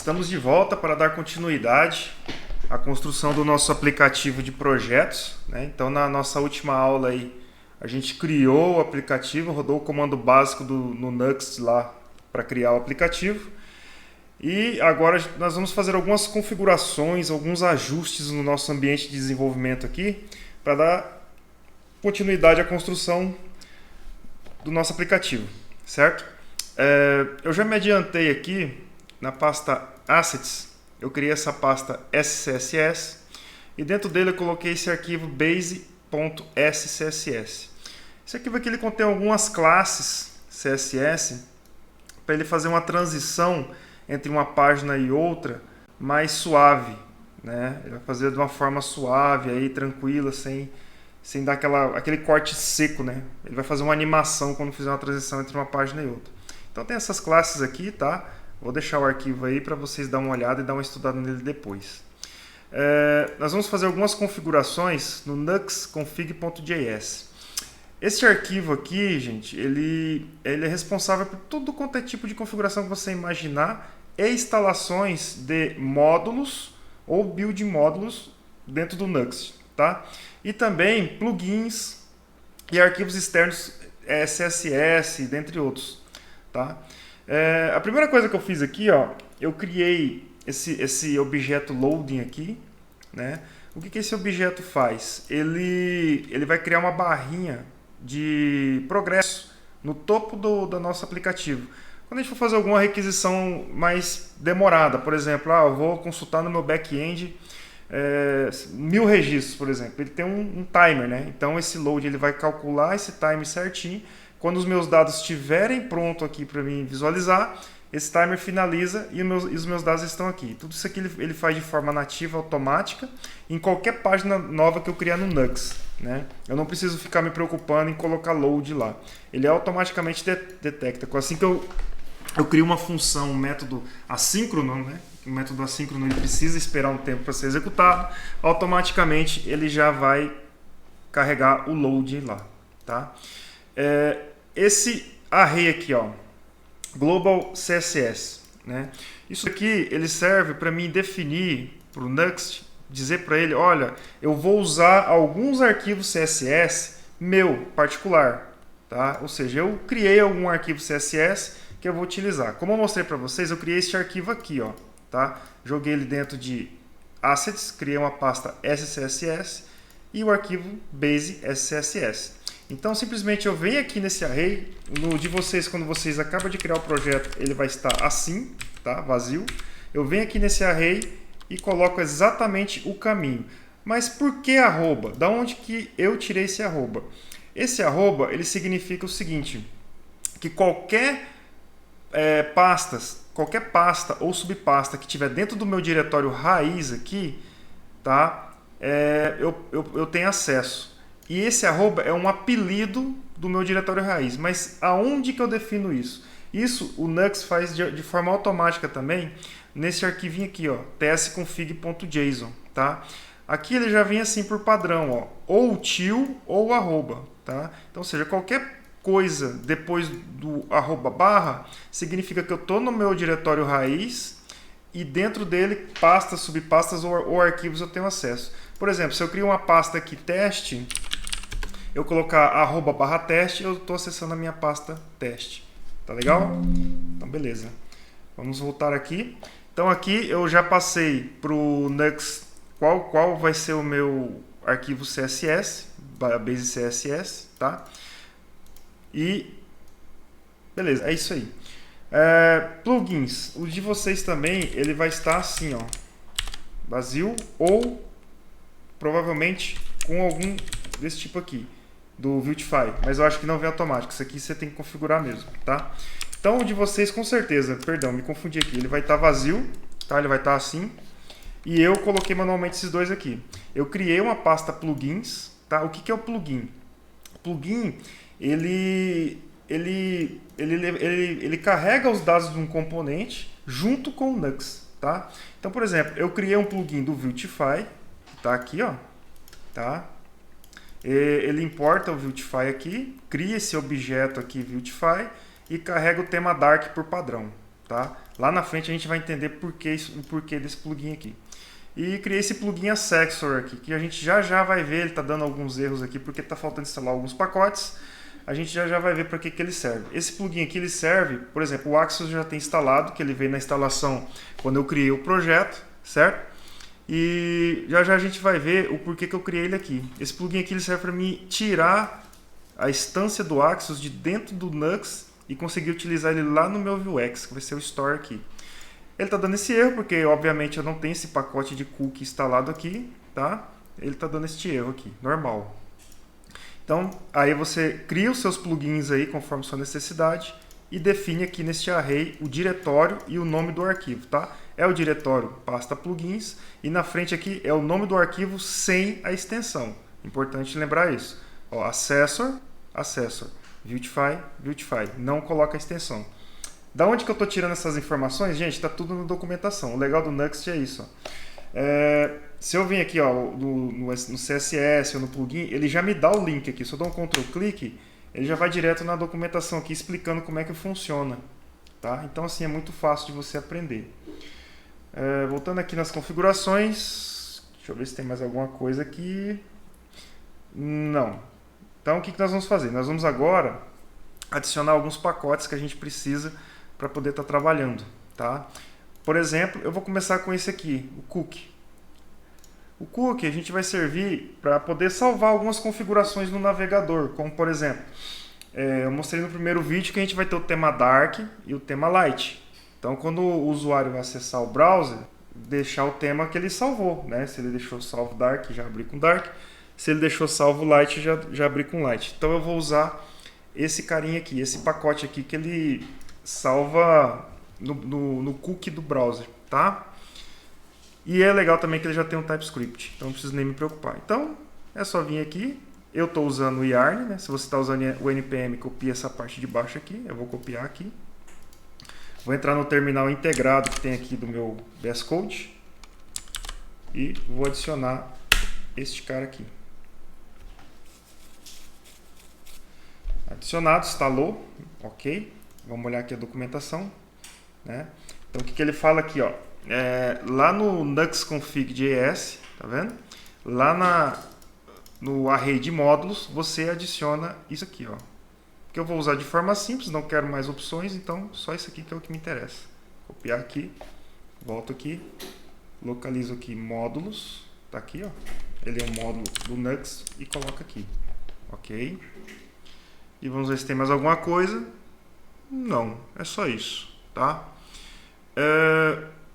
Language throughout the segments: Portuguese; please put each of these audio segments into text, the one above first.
Estamos de volta para dar continuidade à construção do nosso aplicativo de projetos, né? Então, na nossa última aula aí, a gente criou o aplicativo, rodou o comando básico no Nuxt lá para criar o aplicativo. E agora nós vamos fazer algumas configurações, alguns ajustes no nosso ambiente de desenvolvimento aqui para dar continuidade à construção do nosso aplicativo, certo? Eu já me adiantei aqui na pasta Assets, eu criei essa pasta SCSS e dentro dele eu coloquei esse arquivo base.scss. Esse arquivo aqui ele contém algumas classes CSS para ele fazer uma transição entre uma página e outra mais suave, né? Ele vai fazer de uma forma suave, aí, tranquila, sem dar aquele corte seco, né? Ele vai fazer uma animação quando fizer uma transição entre uma página e outra. Então tem essas classes aqui, tá? Vou deixar o arquivo aí para vocês dar uma olhada e dar uma estudada nele depois. Nós vamos fazer algumas configurações no nuxconfig.js. Esse arquivo aqui, gente, ele é responsável por tudo quanto é tipo de configuração que você imaginar e instalações de módulos ou build módulos dentro do Nuxt, tá? E também plugins e arquivos externos CSS, dentre outros, tá? A primeira coisa que eu fiz aqui, ó, eu criei esse objeto loading aqui, né? O que esse objeto faz? Ele vai criar uma barrinha de progresso no topo do nosso aplicativo. Quando a gente for fazer alguma requisição mais demorada, por exemplo, eu vou consultar no meu back-end 1000 registros, por exemplo, ele tem um timer, né? Então esse load ele vai calcular esse timer certinho. Quando os meus dados estiverem prontos aqui para mim visualizar, esse timer finaliza e os meus dados estão aqui. Tudo isso aqui ele faz de forma nativa, automática, em qualquer página nova que eu criar no Nuxt, né? Eu não preciso ficar me preocupando em colocar load lá. Ele automaticamente detecta. Assim que eu crio uma função, um método assíncrono, né? O método assíncrono ele precisa esperar um tempo para ser executado, automaticamente ele já vai carregar o load lá, tá? Esse array aqui, ó, global CSS, né? Isso aqui ele serve para mim definir para o Nuxt, dizer para ele, olha, eu vou usar alguns arquivos CSS meu particular, tá? Ou seja, eu criei algum arquivo CSS que eu vou utilizar. Como eu mostrei para vocês, eu criei este arquivo aqui, ó, tá? Joguei ele dentro de Assets, criei uma pasta SCSS e o arquivo base SCSS. Então, simplesmente eu venho aqui nesse array, no de vocês, quando vocês acabam de criar o projeto, ele vai estar assim, tá? Vazio. Eu venho aqui nesse array e coloco exatamente o caminho. Mas por que arroba? Da onde que eu tirei esse arroba? Esse arroba, ele significa o seguinte, que qualquer pasta ou subpasta que tiver dentro do meu diretório raiz aqui, tá? Eu tenho acesso. E esse arroba é um apelido do meu diretório raiz. Mas aonde que eu defino isso? Isso o Nuxt faz de forma automática também nesse arquivinho aqui, ó, tsconfig.json, tá? Aqui ele já vem assim por padrão, ó, ou til ou arroba, tá? Então, ou seja, qualquer coisa depois do arroba barra significa que eu estou no meu diretório raiz e dentro dele pastas, subpastas ou arquivos eu tenho acesso. Por exemplo, se eu crio uma pasta aqui teste, eu colocar arroba barra teste, eu estou acessando a minha pasta teste. Tá legal? Então, beleza. Vamos voltar aqui. Então, aqui eu já passei para o Nuxt qual vai ser o meu arquivo CSS, base CSS, tá? E, beleza, é isso aí. Plugins. O de vocês também, ele vai estar assim, ó, vazio ou provavelmente com algum desse tipo aqui. Do Viltify, mas eu acho que não vem automático. Isso aqui você tem que configurar mesmo, tá? Então, o de vocês, com certeza, perdão, me confundi aqui. Ele vai estar vazio, tá? Ele vai estar assim. E eu coloquei manualmente esses dois aqui. Eu criei uma pasta plugins, tá? O que é o plugin? Plugin, ele carrega os dados de um componente junto com o Nuxt, tá? Então, por exemplo, eu criei um plugin do Viltify, que tá aqui, ó, tá? Ele importa o Viltify aqui, cria esse objeto aqui Viltify e carrega o tema Dark por padrão. tá? Lá na frente a gente vai entender o porquê desse plugin aqui. E criei esse plugin Assessor aqui, que a gente já vai ver, ele está dando alguns erros aqui, porque está faltando instalar alguns pacotes. A gente já vai ver para que ele serve. Esse plugin aqui ele serve, por exemplo, o Axios já tem instalado, que ele veio na instalação quando eu criei o projeto, certo? E já a gente vai ver o porquê que eu criei ele aqui. Esse plugin aqui ele serve para mim tirar a instância do Axios de dentro do Nux e conseguir utilizar ele lá no meu Vuex, que vai ser o Store aqui. Ele está dando esse erro porque, obviamente, eu não tenho esse pacote de cookie instalado aqui, tá? Ele está dando este erro aqui, normal. Então, aí você cria os seus plugins aí conforme sua necessidade e define aqui neste array o diretório e o nome do arquivo, tá? É o diretório pasta plugins e na frente aqui é o nome do arquivo sem a extensão. Importante lembrar isso. Ó, Assessor, Vuetify, não coloca a extensão. Da onde que eu estou tirando essas informações? Gente, está tudo na documentação. O legal do Nuxt é isso. Ó. Se eu vim aqui ó, no CSS ou no plugin, ele já me dá o link aqui. Se eu dou um Ctrl clique, ele já vai direto na documentação aqui explicando como é que funciona. Tá? Então assim é muito fácil de você aprender. Voltando aqui nas configurações, deixa eu ver se tem mais alguma coisa aqui. Não. Então o que nós vamos fazer? Nós vamos agora adicionar alguns pacotes que a gente precisa para poder estar trabalhando. Tá? Por exemplo, eu vou começar com esse aqui, o cookie. O cookie a gente vai servir para poder salvar algumas configurações no navegador, como por exemplo, eu mostrei no primeiro vídeo que a gente vai ter o tema Dark e o tema Light. Então quando o usuário vai acessar o browser, deixar o tema que ele salvou, né? Se ele deixou salvo Dark, já abri com Dark. Se ele deixou salvo Light, já abri com Light. Então eu vou usar esse carinha aqui, esse pacote aqui que ele salva no cookie do browser, tá? E é legal também que ele já tem um TypeScript, então não preciso nem me preocupar. Então é só vir aqui, eu estou usando o Yarn, né? Se você está usando o NPM, copia essa parte de baixo aqui, eu vou copiar aqui. Vou entrar no terminal integrado que tem aqui do meu VS Code e vou adicionar este cara aqui. Adicionado, instalou, ok. Vamos olhar aqui a documentação, né? Então o que ele fala aqui, ó? Lá no nuxconfig.js, tá vendo? Lá no array de módulos, você adiciona isso aqui, ó. Que eu vou usar de forma simples, não quero mais opções, então só isso aqui que é o que me interessa. Copiar aqui, volto aqui, localizo aqui módulos, tá aqui, ó. Ele é um módulo do Nux e coloco aqui, ok. E vamos ver se tem mais alguma coisa. Não, é só isso, tá?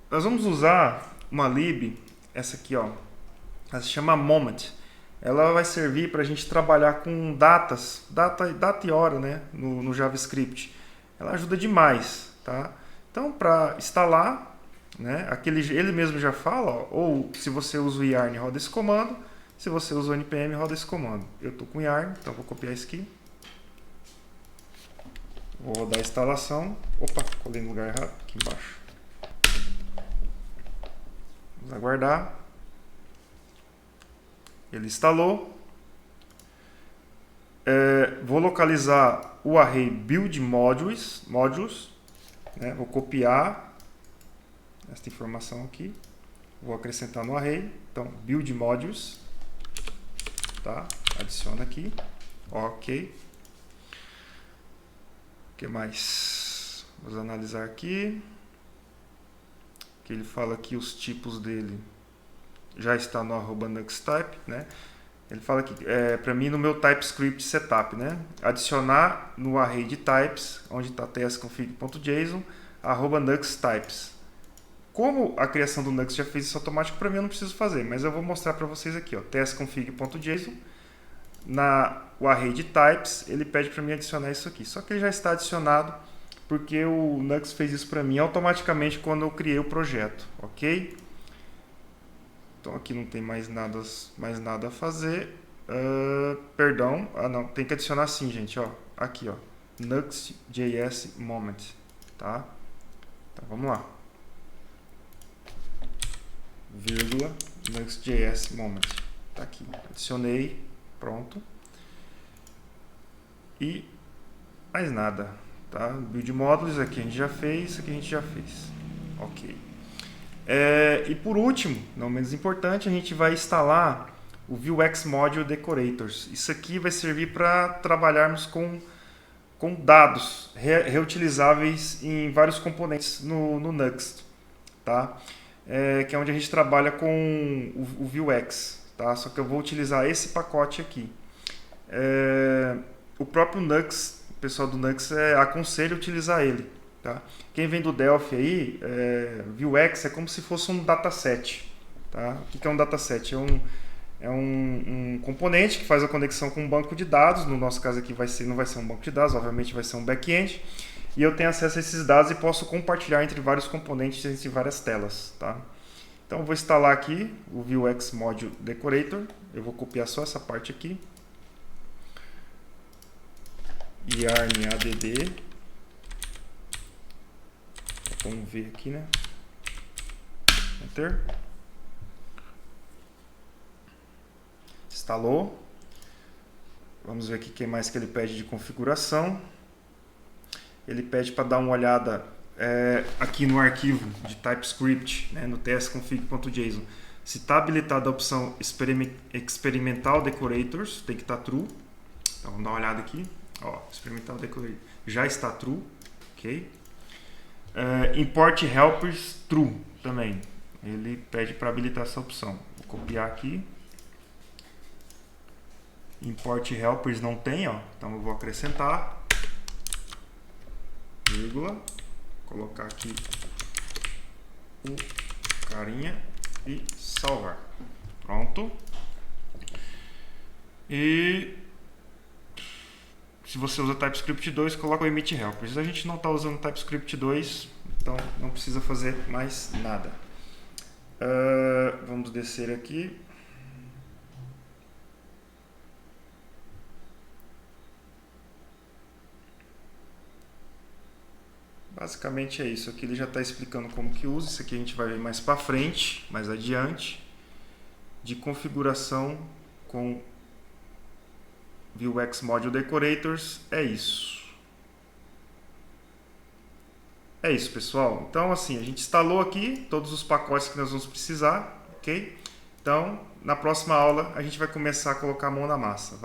Nós vamos usar uma lib, essa aqui, ó. Ela se chama Moment. Ela vai servir para a gente trabalhar com data e hora, né? No JavaScript. Ela ajuda demais, tá? Então, para instalar, né? Ele mesmo já fala, ó, ou se você usa o Yarn, roda esse comando. Se você usa o NPM, roda esse comando. Eu estou com o Yarn, então vou copiar isso aqui. Vou rodar a instalação. Opa, colei no lugar errado, aqui embaixo. Vamos aguardar. Ele instalou. Vou localizar o array build modules, né? Vou copiar esta informação aqui. Vou acrescentar no array. Então, build modules. Tá? Adiciona aqui. Ok. O que mais? Vamos analisar aqui. Que ele fala que os tipos dele já está no @nuxtype, né? Ele fala que para mim no meu TypeScript setup, né? Adicionar no array de types, onde está tsconfig.json, @nuxtypes. Como a criação do Nux já fez isso automático, para mim eu não preciso fazer, mas eu vou mostrar para vocês aqui, ó, tsconfig.json. O array de types, ele pede para mim adicionar isso aqui. Só que ele já está adicionado porque o Nux fez isso para mim automaticamente quando eu criei o projeto, ok? Então aqui não tem mais nada a fazer. Perdão, não, tem que adicionar sim, gente, ó. Aqui, ó, Nux.js moment, tá? Então vamos lá. Vírgula Nux.js moment, tá aqui. Adicionei, pronto. E mais nada. Tá? Build módulos, aqui a gente já fez, isso aqui a gente já fez. Ok. E por último, não menos importante, a gente vai instalar o Vuex Module Decorators. Isso aqui vai servir para trabalharmos com dados reutilizáveis em vários componentes no Nuxt, tá? Que é onde a gente trabalha com o Vuex, tá? Só que eu vou utilizar esse pacote aqui. O próprio Nuxt, o pessoal do Nuxt aconselha utilizar ele, tá? Quem vem do Delphi aí, Vuex é como se fosse um dataset, tá? O que é um dataset? É um componente que faz a conexão com um banco de dados. No nosso caso aqui não vai ser um banco de dados, obviamente vai ser um back-end. E eu tenho acesso a esses dados e posso compartilhar entre vários componentes, entre várias telas. Tá? Então eu vou instalar aqui o Vuex Module Decorator. Eu vou copiar só essa parte aqui. yarn add. Vamos ver aqui, né? Enter. Instalou. Vamos ver aqui o que mais que ele pede de configuração. Ele pede para dar uma olhada aqui no arquivo de TypeScript, né, no tsconfig.json. Se está habilitada a opção Experimental Decorators, tem que estar true. Então vamos dar uma olhada aqui. Ó, Experimental Decorator já está true. Ok. Import Helpers true também. Ele pede para habilitar essa opção. Vou copiar aqui. Import Helpers não tem, ó, então eu vou acrescentar, vírgula, colocar aqui o carinha e salvar. Pronto. E se você usa TypeScript 2, coloca o emit helpers. A gente não está usando TypeScript 2, então não precisa fazer mais nada. Vamos descer aqui. Basicamente é isso. Aqui ele já está explicando como que usa. Isso aqui a gente vai ver mais para frente, mais adiante, de configuração com Vuex Module Decorators. É isso. É isso, pessoal. Então, assim, a gente instalou aqui todos os pacotes que nós vamos precisar, ok? Então, na próxima aula, a gente vai começar a colocar a mão na massa.